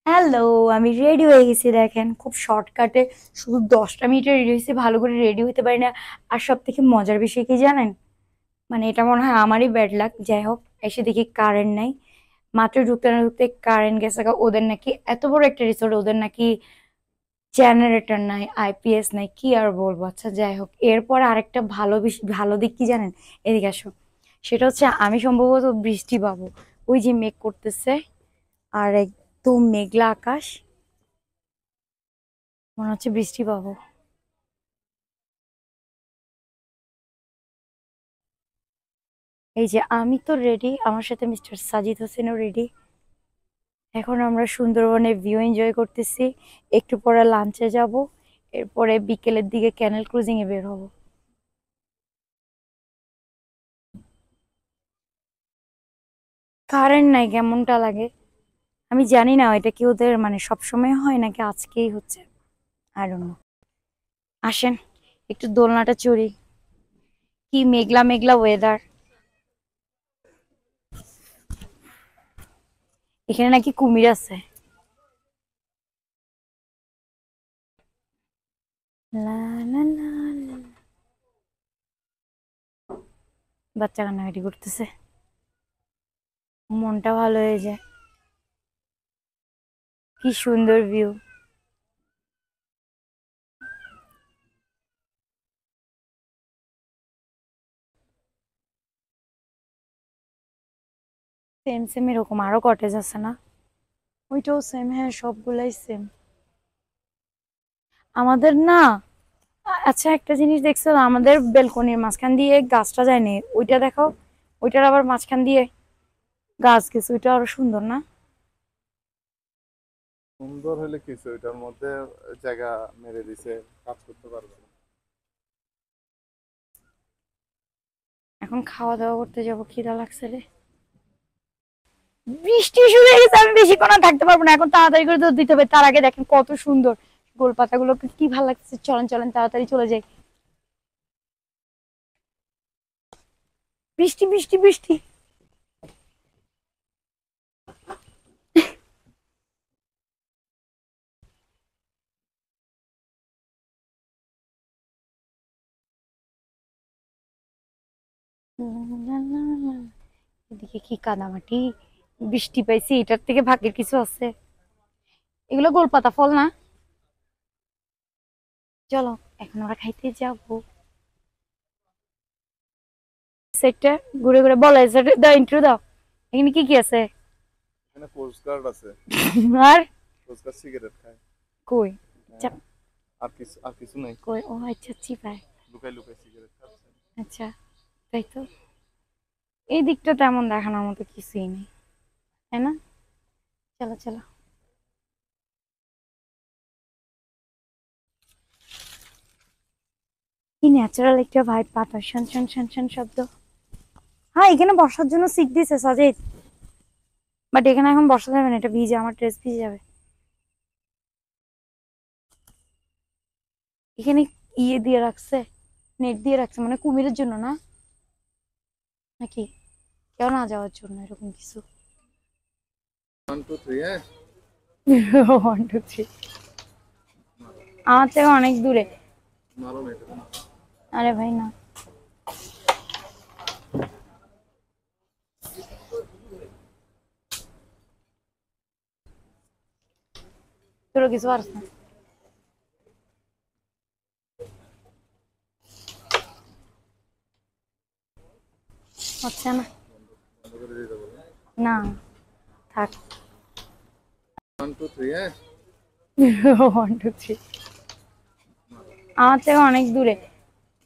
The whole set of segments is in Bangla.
হ্যালো, আমি রেডি হয়ে গেছি। দেখেন, খুব শর্টকাটে শুধু 10টা মিনিটে রেডি হয়েছি। ভালো করে রেডি হতে পারি না। আর সব থেকে মজার বিষয় কি জানেন? মানে এটা মনে হয় আমারই ব্যাড লাক। যাই হোক, এসে দেখি কারেন্ট নাই। মাত্র ঢুকতে না ঢুকতে কারেন্ট গেছে গা। ওদের নাকি এত বড় একটা রিসোর্ট, ওদের নাকি জেনারেটর নাই, আইপিএস নাই, কি আর বলবো। আচ্ছা যাই হোক, এরপর আরেকটা ভালো দিক কি জানেন? এদিকে আসো। সেটা হচ্ছে আমি সম্ভবত বৃষ্টি পাবো। ওই যে মেঘ করতেছে, আর একদম মেঘলা আকাশ, মনে হচ্ছে বৃষ্টি পাবো। এই যে আমি তো রেডি, আমার সাথে মিস্টার সাজিদ হোসেনও রেডি। এখন আমরা সুন্দরবনে ভিউ এনজয় করতেছি। একটু পরে লাঞ্চে যাব, এরপরে বিকেলের দিকে ক্যানেল ক্রুজিং এ বের হব। কারেন্ট নাই, কেমনটা লাগে আমি জানি না। এটা কি ওদের মানে সবসময় হয় নাকি আজকেই হচ্ছে, আই ডোন্ট নো। আসেন একটু দোলনাটা চড়ি। কি মেঘলা মেঘলা ওয়েদার। এখানে নাকি কুমির আছে। লা লা লা লা। বাচ্চা কান্নাকাটি করতেছে, মনটা ভালো হয়ে যায়। কি সুন্দর ভিউ। সেম সেম এরকম আরো কটেজ আছে না? ওইটাও সেম, হ্যাঁ সবগুলাই সেম। আমাদের না, আচ্ছা একটা জিনিস দেখছো, আমাদের বেলকনির মাঝখান দিয়ে গাছটা যায়নি, ওইটা দেখো। ওইটার আবার মাঝখান দিয়ে গাছ গেছে, ওইটা আরো সুন্দর না? সুন্দর হলে কিছু এটার মধ্যে জায়গা মেরে দিছে, কাজ করতে পারবে না। এখন খাওয়া দাওয়া করতে যাবো, খিদা লাগছে রে। বৃষ্টি শুরু হয়ে গেছে, আমি বেশিক্ষণ আর থাকতে পারবো না। এখন তাড়াতাড়ি করে দুধ দিতে হবে। তার আগে দেখেন কত সুন্দর গোল পাতাগুলোকে, কি ভালো লাগছে। চলেন চলেন তাড়াতাড়ি চলে যাই। বৃষ্টি বৃষ্টি বৃষ্টি। এদিকে কি কাদামাটি, বৃষ্টি পাইছি, এটার থেকে ভাগ্যের কিছু আছে? এগুলো গোলপাতা ফল না? চলো এখন আমরা খাইতে যাবো। সেটটা ঘুরে ঘুরে বলো, সেট দাও, ইন্ট্রো দাও। এখানে কি কি আছে? এখানে কোস্ট গার্ড আছে। আর কোস্ট গার্ড সিগারেট খায়। কই? হ্যাঁ, চাপ। আর কিছু নাই। কই? ও আচ্ছা, চিপায়। লুকাই লুকাই সিগারেট খাচ্ছে। আচ্ছা, তাই তো। এই দিকটা তেমন দেখানোর মতো কিছুই নেই, তাই না? চলো চলো। কি ন্যাচারাল একটা ভাই, পাতা শান শান শান শান শব্দ। হ্যাঁ, এখানে বসার জন্য সিট দিছে সাজেদ, বাট এখানে এখন বসা যাবে না, এটা ভিজে, আমার ড্রেস ভিজে যাবে। এখানে ইয়ে দিয়ে রাখছে, নেট দিয়ে রাখছে, মানে কুমিরের জন্য না, নাকি কেউ না যাওয়ার জন্য এরকম কিছু। 1 2 3, হ্যাঁ। 1 2 3। আমার থেকে অনেক দূরে। মারো না এটা। আরে ভাই না, তোর কিছু পারছ না। হচ্ছে না। বন্ধ করে দিতে বলো। না, থাক। 1 2 3, হ্যাঁ। 1 2 3। আমার থেকে অনেক দূরে।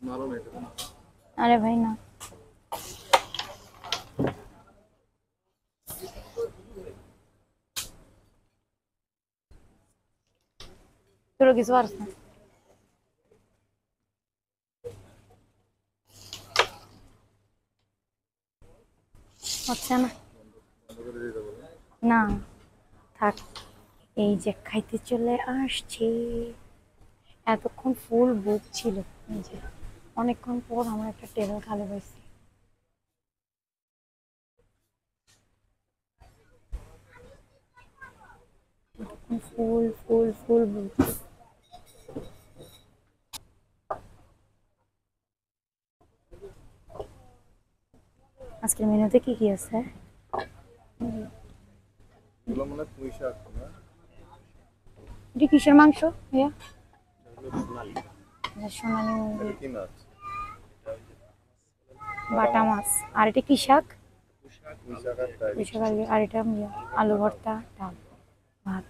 মারো না এটা। আরে ভাই না, তোর কিছু পারছ না। হচ্ছে না। বন্ধ করে দিতে বলো। না, থাক। এই যে খাইতে চলে আসছি। এতক্ষণ ফুল বুক ছিল। এই যে অনেকক্ষণ পর আমার একটা টেবিল খালি পাইছি। ফুল ফুল ফুল ভর্তি। আজকের মেনুতে কি কি আছে? এগুলো মনে হয় পুঁই শাক না? এটা কিসের মাংস ভাইয়া? এগুলো সোনালি। সোনালী এটা মুরগি, কি মাছ? বাটা মাছ। আর এটা কি শাক? পুঁই শাক আর ফ্রাই। পুঁই শাক। আর এটা আলু ভর্তা, ডাল, ভাত।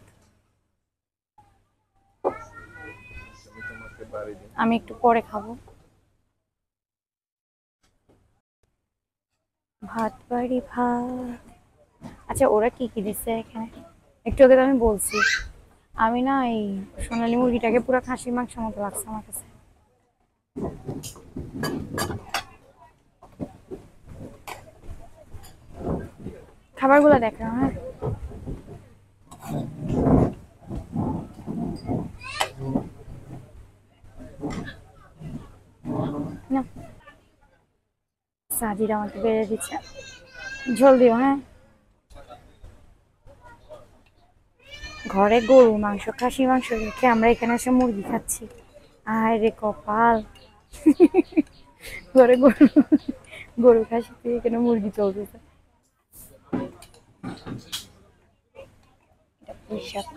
আমি তোমাকে বাড়ি দিই। আমি একটু পরে খাবো। ভাত বাড়ি ভাত। আচ্ছা ওরা কি কি দিচ্ছে এখানে? একটু আগে তো আমি বলছি, আমি না এই সোনালী মুরগিটাকে পুরো খাসির মাংসের মতো লাগছে আমার কাছে। খাবারগুলো দেখো, হ্যাঁ। না, সাজিদ আমাকে বেড়ে দিচ্ছে, ঝোল দিও, হ্যাঁ। ঘরে গরু মাংস, খাসি মাংস রেখে আমরা এখানে এসে মুরগি খাচ্ছি। আয় রে কপাল। ঘরে গরু, গরু খাসি থেকে এখানে মুরগি চলতেছে। এটা পুঁই শাক।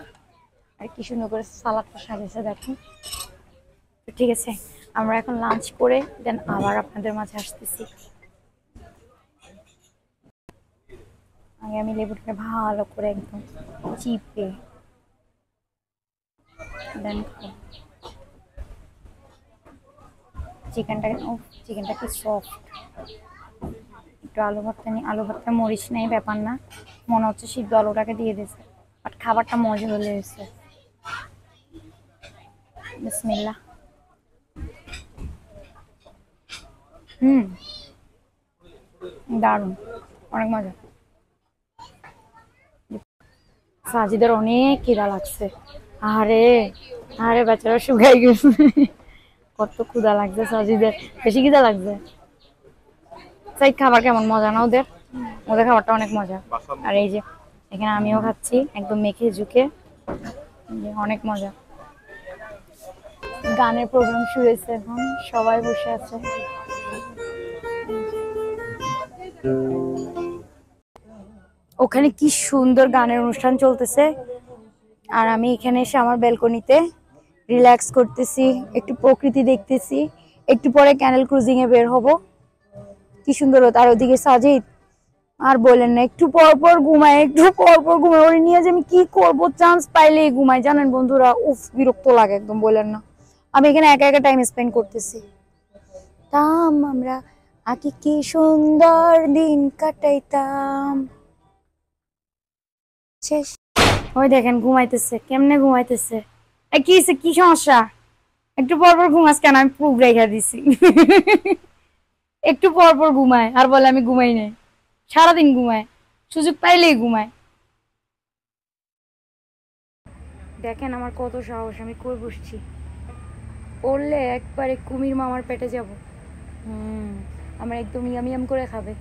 আর কি সুন্দর করে সালাদটা সাজিয়েছে দেখুন। তো ঠিক আছে, আমরা এখন লাঞ্চ করে দেন আবার আপনাদের মাঝে আসতেছি। আগে আমি লেবুটাকে ভালো করে একদম চিপে দেন চিকেনটাকে, ও চিকেনটা কি সফট। একটু আলু ভর্তা নিই, আলু ভর্তা মরিচ নেই ব্যাপার না, মনে হচ্ছে সিদ্ধ আলুটাকে দিয়ে দিয়েছে, বাট খাবারটা মজা হলে হয়েছে। বিসমিল্লাহ। হুম, দারুণ, অনেক মজা। সাজিদের অনেক খিদা লাগছে। আরে, আরে বেচারা শুকাই গেছে। কত ক্ষুধা লাগছে সাজিদের, বেশি খিদা লাগছে। তাই খাবার কেমন, মজা না ওদের? ওদের খাবারটা অনেক মজা। বাসার আর মতো। এই যে এখানে আমিও খাচ্ছি একদম মেখে ঝুঁকে, অনেক মজা। গানের প্রোগ্রাম শুরু হয়েছে, এখন সবাই বসে আছে। ওখানে কি সুন্দর গানের অনুষ্ঠান চলতেছে, আর আমি এখানে এসে আমার ব্যালকনিতে রিল্যাক্স করতেছি, একটু প্রকৃতি দেখতেছি। একটু পরে ক্যানেল ক্রুজিং এ বের হব। কি সুন্দর। আর ওদিকে সাজিদ আর বলেন না, একটু পর পর ঘুমায়, একটু পর পর ঘুমায়। ওরে নিয়ে যে আমি কি করবো, চান্স পাইলেই ঘুমায় জানেন বন্ধুরা। উফ, বিরক্ত লাগে একদম, বলেন না। আমি এখানে একা একা টাইম স্পেন্ড করতেছি। তাম আমরা আগে কি সুন্দর দিন কাটাইতাম। শেষ। ওই দেখেন ঘুমাইতেছে, কেমনে ঘুমাইতেছে। কি হইছে, কি সমস্যা? একটু পর পর ঘুমাস কেন? আমি প্রুফ রেখা দিছি। একটু পর পর ঘুমায় আর বলে আমি ঘুমাই নাই। সারাদিন ঘুমায়, সুযোগ পাইলেই ঘুমায়। দেখেন আমার কত সাহস, আমি কই বসছি। পড়লে একবারে কুমির মামার পেটে যাব। হুম, আমার একদম ইয়াম ইয়াম করে খাবে।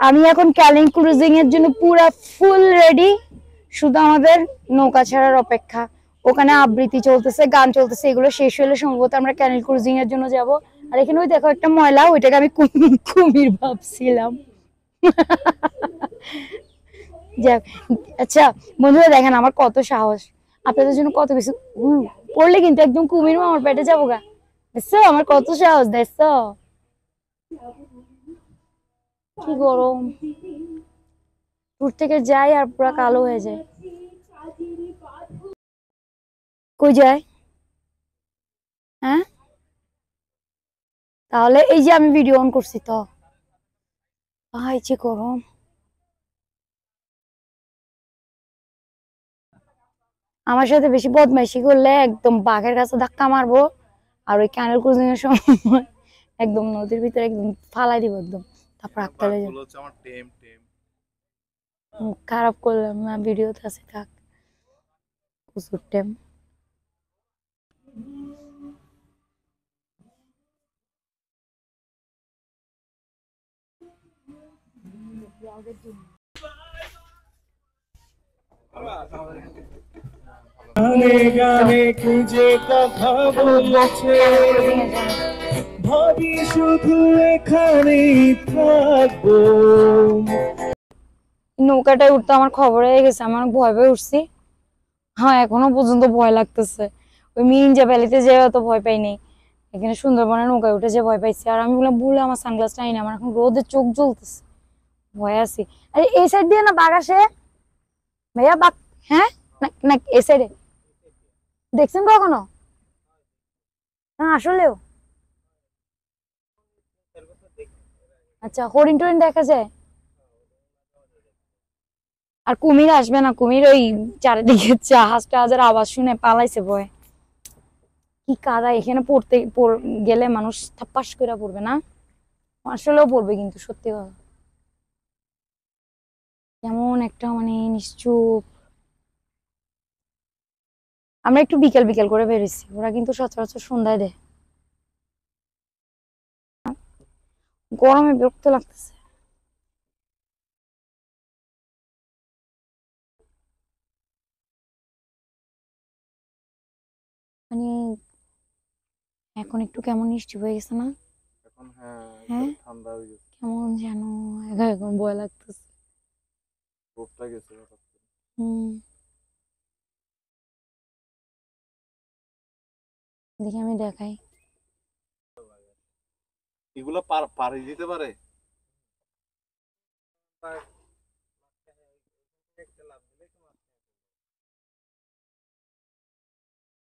আমি এখন ক্যালিং ক্রুজিং এর জন্য পুরো ফুল রেডি, শুধু আমাদের নৌকা ছাড়ার অপেক্ষা। ওখানে আবৃত্তি চলতেছে, গান চলতেছে, এগুলো শেষ হলে সম্ভবত আমরা ক্যানেল ক্রুজিং এর জন্য যাব। আর এখানে ওই দেখো একটা ময়লা, ওইটাকে আমি কুমির ভাবছিলাম। যাক, আচ্ছা বন্ধুরা দেখেন আমার কত সাহস, আপনাদের জন্য কত কিছু। পড়লে কিন্তু একদম কুমির আমার পেটে যাবো গা। দেখছো আমার কত সাহস, দেখছো? কি গরম, দূর থেকে যাই আর পুরা কালো হয়ে যায়। কই যায়? হ্যাঁ, তাহলে এই যে আমি ভিডিও অন করছি তো। ভাই যে গরম। আমার সাথে বেশি বদমাইশি করলে একদম বাঘের কাছে ধাক্কা মারবো। আর ওই ক্যানেল ক্রুজিং এর সময় একদম নদীর ভিতরে একদম ফালাই দিব একদম, তারপর আটকালে যাবো। বাঘগুলো হচ্ছে আমার টেম টেম। খারাপ করলাম না, ভিডিওতে আছে, থাক। প্রচুর টাইম। গানে গানে কি যে কথা বলেছে, ভাবি শুধু এখানেই থাকবো। নৌকাটায় উঠতে আমার খবর হয়ে গেছে, আমার ভয় পেয়ে উঠছি। হ্যাঁ, এখনো পর্যন্ত ভয় লাগতেছে। ওই মিরিঞ্জা ভ্যালিতে যেয়ে অত ভয় পাই নাই, এখানে সুন্দরবনের নৌকায় উঠে যে ভয় পাইছি। আর আমি বললাম ভুলে আমার সানগ্লাসটা আই না, আমার এখন রোদে চোখ জ্বলতেছে, ভয় আছি। আরে এই সাইড দিয়ে না বাঘ আসে ভাইয়া, বাঘ। হ্যাঁ, না না, এই সাইডে দেখছেন কখনো? না আসলেও? আচ্ছা, হরিণ টরিণ দেখা যায়? আর কুমির আসবে না? কুমির ওই চারিদিকে জাহাজ টাহাজের আওয়াজ শুনে পালাইছে ভয়। কি কাদা এখানে, পড়তে গেলে মানুষ থাপ্পাস করে পড়বে না? আসলেও পড়বে কিন্তু, সত্যি কথা। কেমন একটা মানে নিশ্চুপ। আমরা একটু বিকেল বিকেল করে বেরিয়েছি, ওরা কিন্তু সচরাচর সন্ধ্যায় দেয়। গরমে বিরক্ত লাগতেছে। মানে এখন একটু কেমন নিশ্চুপ হয়ে গেছে না? এখন হ্যাঁ, হ্যাঁ, একবারে ঠান্ডা হয়ে গেছে। কেমন যেন এখন এখন ভয় লাগতেছে। রোদটা গেছে হঠাৎ করে। হম, দেখি আমি দেখাই। এগুলো পাড়ি দিতে পারে।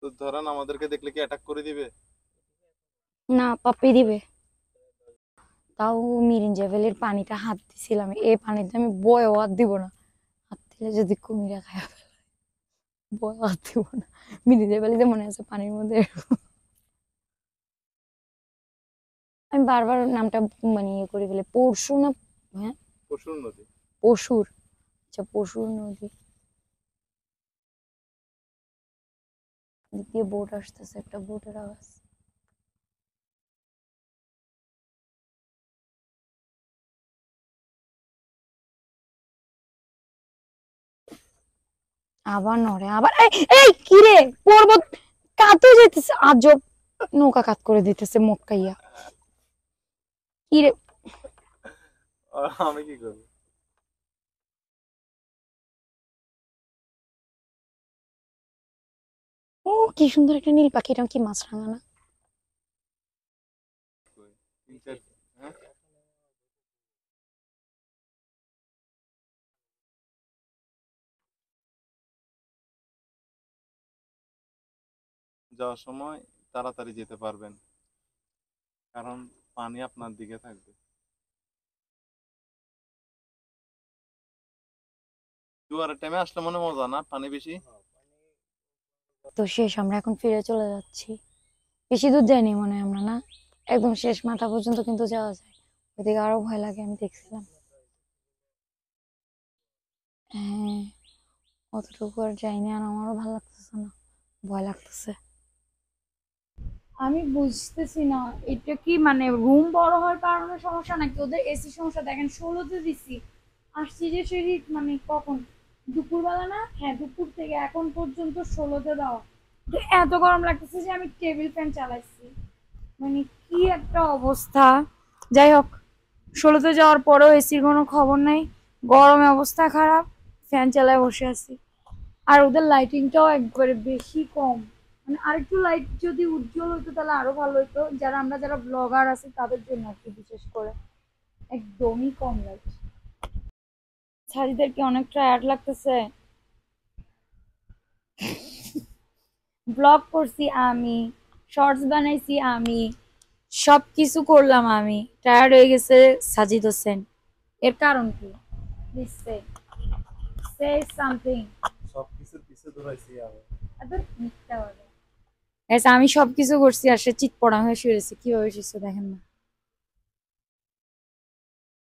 তো ধরেন আমাদেরকে দেখলে কি অ্যাটাক করে দিবে? না, পাপ্পি দিবে। তাও মিরিঞ্জা ভ্যালির পানিটা হাত দিছিলাম, এই পানিতে আমি বয় হাত দিব না। হাত দিলে যদি কুমিরা খায় ফেলে, বয় হাত দিব না। মিরিঞ্জা ভ্যালিতে মনে আছে পানির মধ্যে আমি বারবার নামটা মানে ইয়ে করে ফেলে, পরশু না? হ্যাঁ, পশুর নদী। পশুর। আচ্ছা, পশুর নদী। দিক দিয়ে বোট আসতেছে, একটা বোটের আওয়াজ। আবার নড়ে, আবার এই এই কি রে, পর্বত কাতে যেতেছে আজব। নৌকা কাত করে দিতেছে মক্কাইয়া। কি রে, আর আমি কি করবো? ও কি সুন্দর একটা নীল পাখি, এটা কি মাছরাঙা না? তিন চার, হ্যাঁ, যাওয়ার সময় তাড়াতাড়ি যেতে পারবেন, কারণ পানি আপনার দিকে থাকবে। জোয়ারের টাইমে আসলে মনে মজা না, পানি বেশি। তো শেষ, আমরা এখন ফিরে চলে যাচ্ছি। বেশি দূর যাইনি মনে হয় আমরা, না? একদম শেষ মাথা পর্যন্ত কিন্তু যাওয়া যায়। ওদিকে আরো ভয় লাগে, আমি দেখছিলাম। হ্যাঁ, অতটুকু আর যাইনি, আর আমারও ভালো লাগতেছে না, ভয় লাগতেছে। আমি বুঝতেছি না, এটা কি মানে রুম বড় হওয়ার কারণে সমস্যা নাকি ওদের এসি সমস্যা? দেখেন 16তে দিছি, আসছি যে সেই মানে কখন, দুপুরবেলা না? হ্যাঁ, দুপুর থেকে এখন পর্যন্ত 16তে দাও। তো এত গরম লাগতেছে যে আমি টেবিল ফ্যান চালাইছি। মানে কি একটা অবস্থা। যাই হোক, 16তে যাওয়ার পরেও এসির কোনো খবর নাই, গরমে অবস্থা খারাপ, ফ্যান চালায় বসে আছি। আর ওদের লাইটিংটাও একবারে বেশি কম। মানে আরেকটু লাইট যদি উজ্জ্বল হতো তাহলে আরো ভালো হতো, যারা ব্লগার আছে তাদের জন্য আর কি, বিশেষ করে। একদমই কম লাইট। ছাড়িদেরকে অনেক টায়ার্ড লাগতেছে। ব্লগ করছি আমি, শর্টস বানাইছি আমি, সবকিছু করলাম আমি, টায়ার্ড হয়ে গেছে সাজিদ হোসেন। এর কারণ কি? Please say something. সবকিছুর পিছে দৌড়াইছি আমি। এত মিথ্যা বলে। Guys, আমি সবকিছু করছি আর সে চিৎ পড়া হয়ে শুয়েছে, কিভাবে শুয়েছে দেখেন না?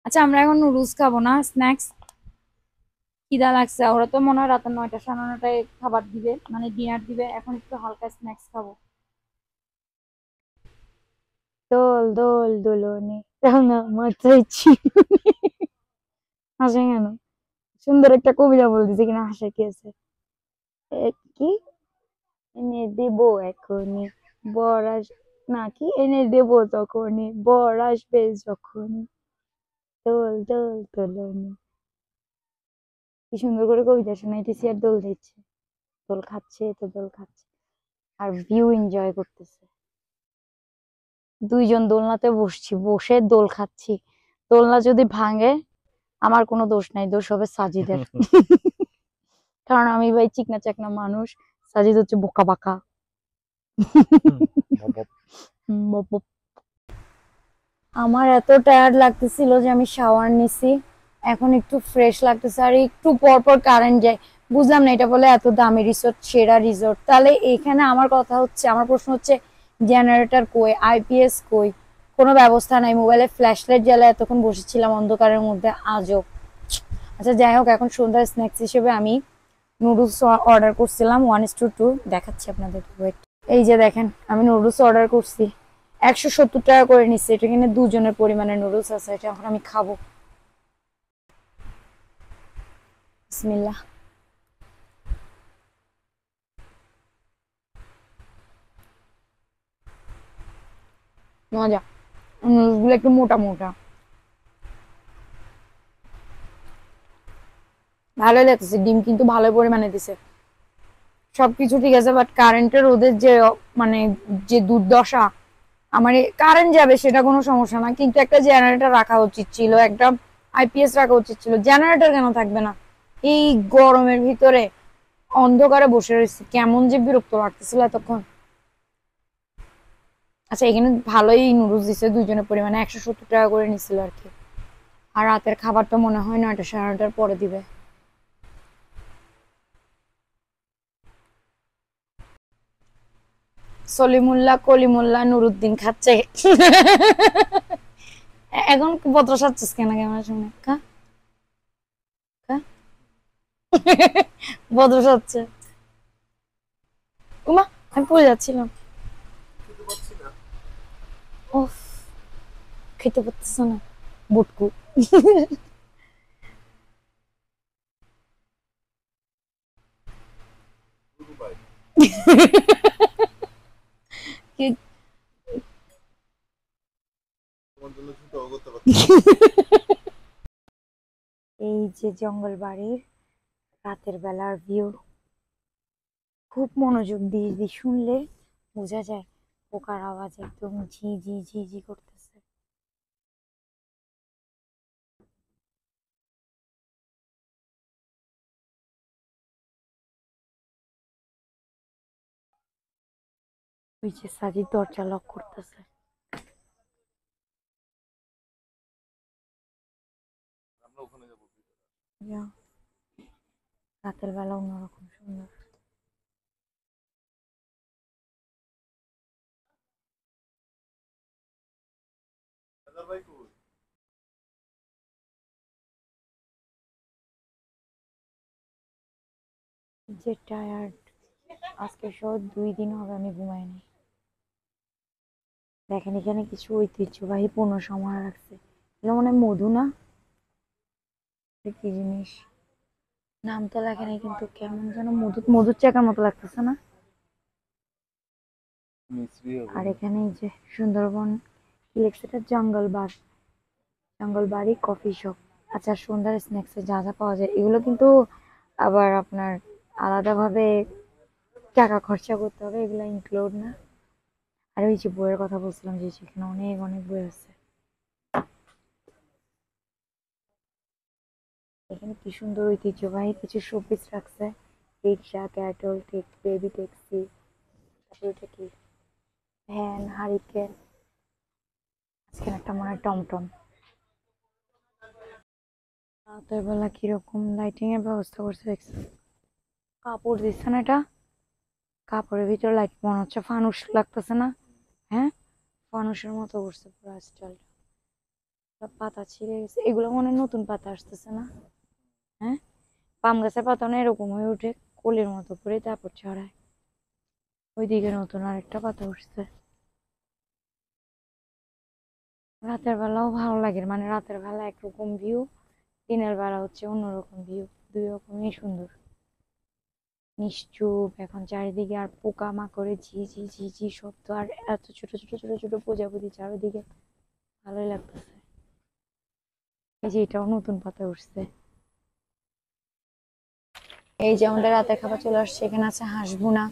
আচ্ছা, আমরা এখন নুডলস খাবো না, স্ন্যাক্স। খিদা লাগছে, ওরা তো মনে হয় রাত 9টা 9:30টায় খাবার দিবে, মানে ডিনার দিবে। এখন একটু হালকা স্ন্যাক্স খাবো। দোল দোল দোলনে রাঙা মাথায় চিরুনি। হাসে কেন? সুন্দর একটা কবিতা বলতেছে কিনা হাসার কি আছে? কি এনে দেব এখনই বর নাকি এনে দেব তখনই বর আসবে যখনই দোল দোল দোলনি। কি সুন্দর করে কবিতা শোনাইতেছি আর দোল দিচ্ছে, দোল খাচ্ছে তো দোল খাচ্ছে আর ভিউ এনজয় করতেছে। দুইজন দোলনাতে বসছি, বসে দোল খাচ্ছি। দোলনা যদি ভাঙে আমার কোনো দোষ নাই, দোষ হবে সাজিদের। কারণ আমি ভাই চিকনা চাকনা মানুষ, সাজিদ হচ্ছে বোকা বাকা। আমার এত টায়ার্ড লাগতেছিল যে আমি শাওয়ার নিছি, এখন একটু ফ্রেশ লাগতেছে আর একটু পর পর কারেন্ট যায়। বুঝলাম না এটা বলে এত দামি রিসোর্ট, সেরা রিসোর্ট। তাহলে এখানে আমার কথা হচ্ছে, আমার প্রশ্ন হচ্ছে জেনারেটর কই, আইপিএস কই? কোনো ব্যবস্থা নাই। মোবাইলে ফ্ল্যাশ লাইট জ্বালা এতক্ষণ বসেছিলাম অন্ধকারের মধ্যে, আজব। আচ্ছা যাই হোক, এখন সন্ধ্যার স্ন্যাক্স হিসেবে আমি নুডলস অর্ডার করছিলাম 1:2 দেখাচ্ছি আপনাদের। ওয়েট, এই যে দেখেন আমি নুডলস অর্ডার করছি, 170 টাকা করে নিচ্ছে। এটা এখানে দুজনের পরিমাণের নুডলস আছে, এটা এখন আমি খাবো। বিসমিল্লাহ। মজা, নুডলস গুলো একটু মোটা মোটা, ভালো লাগতেছে। ডিম কিন্তু ভালো পরিমাণে দিছে, সবকিছু ঠিক আছে, বাট কারেন্টের ওদের যে মানে যে দুর্দশা। আমার কারেন্ট যাবে সেটা কোনো সমস্যা না, কিন্তু একটা জেনারেটর রাখা উচিত ছিল, একটা আইপিএস রাখা উচিত ছিল। জেনারেটর কেন থাকবে না? এই গরমের ভিতরে অন্ধকারে বসে রয়েছি, কেমন যে বিরক্ত লাগতেছিল এতক্ষণ। আচ্ছা এখানে ভালোই নুডলস দিছে, দুইজনের পরিমাণে 170 টাকা করে নিছিল আর কি। আর রাতের খাবার তো মনে হয় 9টা সাড়ে 9টার পরে দিবে। সলিমুল্লাহ কলিমুল্লাহ নুরুদ্দিন খাচ্ছে। এখন পত্র সাচ্ছিস কেন ক্যামেরার সামনে? খা খা। পত্র সাচ্ছে। উমা, আমি পড়ে যাচ্ছিলাম। ওফ, খেতে পারতেছ না বুটকু। কি- এই যে জঙ্গল বাড়ির রাতের বেলার ভিউ, খুব মনোযোগ দিয়ে যদি শুনলে বোঝা যায় পোকার আওয়াজ একদম ঝি ঝি ঝি ঝি করতেছে। ওই যে সাজিদ দরজা লক করতেছে। আমরা ওখানে যাবো। রাতের বেলা অন্যরকম সুন্দর। ভাই কই? যে টায়ার্ড, আজকে সহ 2 দিন হবে আমি ঘুমাইনি। দেখেন এখানে কিছু ঐতিহ্যবাহী পণ্য সমাহার রাখছে, এগুলো মনে হয় মধু না? এটা কি জিনিস নাম তো লেখে নাই, কিন্তু কেমন যেন মধুর চাকার মতো লাগতেছে না? মিস্ত্রি হবে। আর এখানে এই যে সুন্দরবন কি লেখছে, এটা জঙ্গল বার, জঙ্গল বাড়ি কফি শপ। আচ্ছা সন্ধ্যার স্ন্যাক্সে যা যা পাওয়া যায় এগুলো কিন্তু আবার আপনার আলাদাভাবে টাকা খরচা করতে হবে, এগুলো ইনক্লুড না। আর ওই যে বইয়ের কথা বলছিলাম যে সেখানে অনেক অনেক বই আছে। এখানে কি সুন্দর ঐতিহ্যবাহী কিছু শোপিস রাখছে, রিক্সা, ক্যাটল, বেবি ট্যাক্সি, তারপর এটা কি ভ্যান, হারিকেন, আজকে একটা মনে হয় টমটম। রাতের বেলা কিরকম লাইটিং এর ব্যবস্থা করছে দেখছেন? কাপড় দিচ্ছে না এটা, কাপড়ের ভিতরে লাইট, মনে হচ্ছে ফানুস লাগতেছে না? হ্যাঁ, ফানুসের মতো করছে পুরো স্টাইলটা। পাতা ছিঁড়ে গেছে, এগুলো মনে হয় নতুন পাতা আসতেছে না? হ্যাঁ, পাম গাছের পাতা না এরকম হয়ে উঠে কলির মতো করে তারপর ছড়ায়। ওইদিকে নতুন আরেকটা পাতা উঠছে। রাতের বেলাও ভালো লাগে, মানে রাতের বেলা একরকম ভিউ, দিনের বেলা হচ্ছে অন্যরকম ভিউ, দুই রকমই সুন্দর। নিশ্চুপ এখন চারিদিকে, আর পোকা মাকড়ের ঝি ঝি ঝি ঝি শব্দ, আর এত ছোট ছোট ছোট ছোট প্রজাপতি চারিদিকে, ভালোই লাগতেছে। এই যে এটাও নতুন পাতা উঠছে। এই যে আমাদের রাতের খাবার চলে আসছে, এখানে আছে হাঁস ভুনা,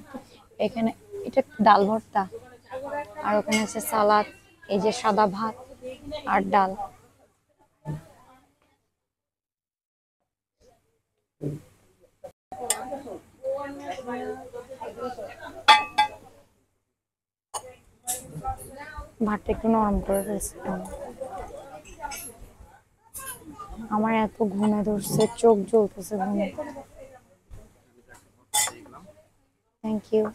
এখানে এটা ডাল ভর্তা, আর ওখানে আছে সালাদ, এই যে সাদা ভাত আর ডাল। ভাতটা একটু নরম করে ফেলছে। আমার এত ঘুমে ধরছে, চোখ জ্বলতেছে ঘুমে। Thank you.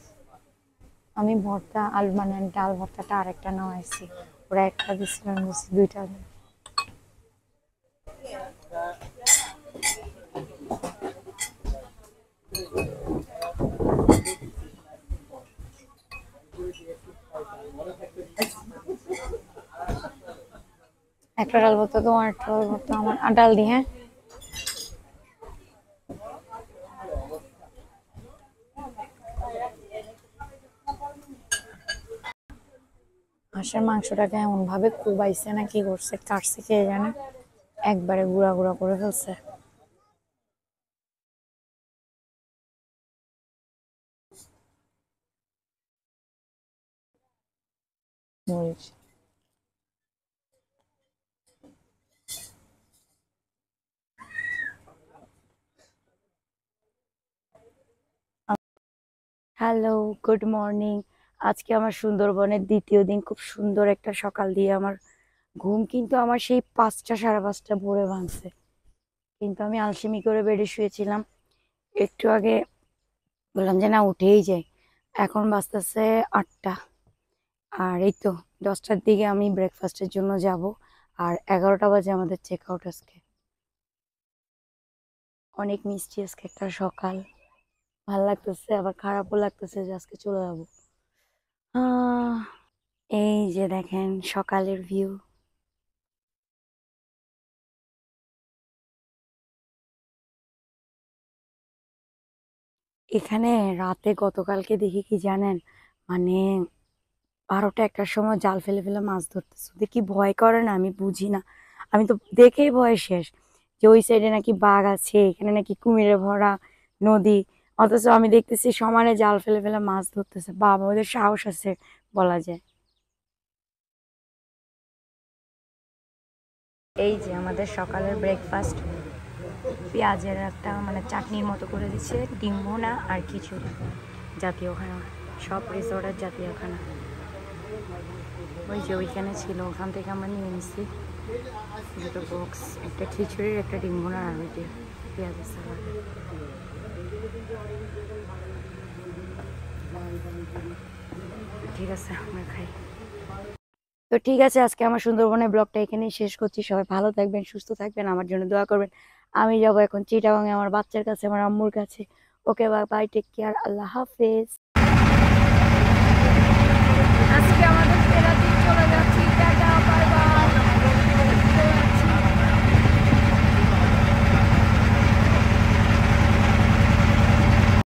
আমি ভর্তা আলু মানে ডাল ভর্তাটা আরেকটা নামাইছি, ওরা একটা দিছিল, আমি বলছি দুইটা দিন। একটা ডাল ভর্তা তোমার, একটা ডাল ভর্তা আমার, আর ডাল দি হ্যাঁ। হাঁসের মাংসটাকে এমন ভাবে কুবাইছে না কি করছে, কাটছে কে জানে, একবারে গুঁড়া গুঁড়া করে ফেলছে। মরিচ হ্যালো, গুড মর্নিং। আজকে আমার সুন্দরবনের দ্বিতীয় দিন, খুব সুন্দর একটা সকাল দিয়ে আমার ঘুম কিন্তু আমার সেই 5টা 5:30 ভোরে ভাঙছে, কিন্তু আমি আলসেমি করে বেডে শুয়েছিলাম। একটু আগে বললাম যে না উঠেই যাই, এখন বাজতেছে 8টা, আর এই তো 10টার দিকে আমি ব্রেকফাস্টের জন্য যাব, আর 11টা বাজে আমাদের চেক আউট আজকে। অনেক মিষ্টি আজকে একটা সকাল, ভালো লাগতেছে আবার খারাপও লাগতেছে যে আজকে চলে যাবো। আহ এই যে দেখেন সকালের ভিউ। এখানে রাতে গতকালকে দেখি কি জানেন, মানে 12টা 1টার সময় জাল ফেলে ফেলে মাছ ধরতেছে, ওদের কি ভয় করে না আমি বুঝি না। আমি তো দেখেই ভয় শেষ, যে ওই সাইডে নাকি বাঘ আছে, এখানে নাকি কুমিরে ভরা নদী, অথচ আমি দেখতেছি সমানে জাল ফেলে ফেলে মাছ ধরতেছে। বাবা, ওদের সাহস আছে বলা যায়। এই যে আমাদের সকালের ব্রেকফাস্ট, পেঁয়াজের একটা মানে চাটনির মতো করে দিচ্ছে, ডিম ভুনা আর খিচুড়ি, জাতীয় খানা, সব রিসোর্টের জাতীয় খানা। ওই যে ওইখানে ছিল, ওখান থেকে আমরা নিয়ে নিচ্ছি দুটো বক্স, একটা খিচুড়ির, একটা ডিম ভুনা আর ওইটি পেঁয়াজের সালাদ। ঠিক আছে আমরা খাই। তো ঠিক আছে, আজকে আমার সুন্দরবনের ব্লগটা এখানেই শেষ করছি। সবাই ভালো থাকবেন, সুস্থ থাকবেন, আমার জন্য দোয়া করবেন। আমি যাবো এখন চিটাগাং এ আমার বাচ্চার কাছে, আমার আম্মুর কাছে। ওকে, বাই বাই, টেক কেয়ার, আল্লাহ হাফেজ।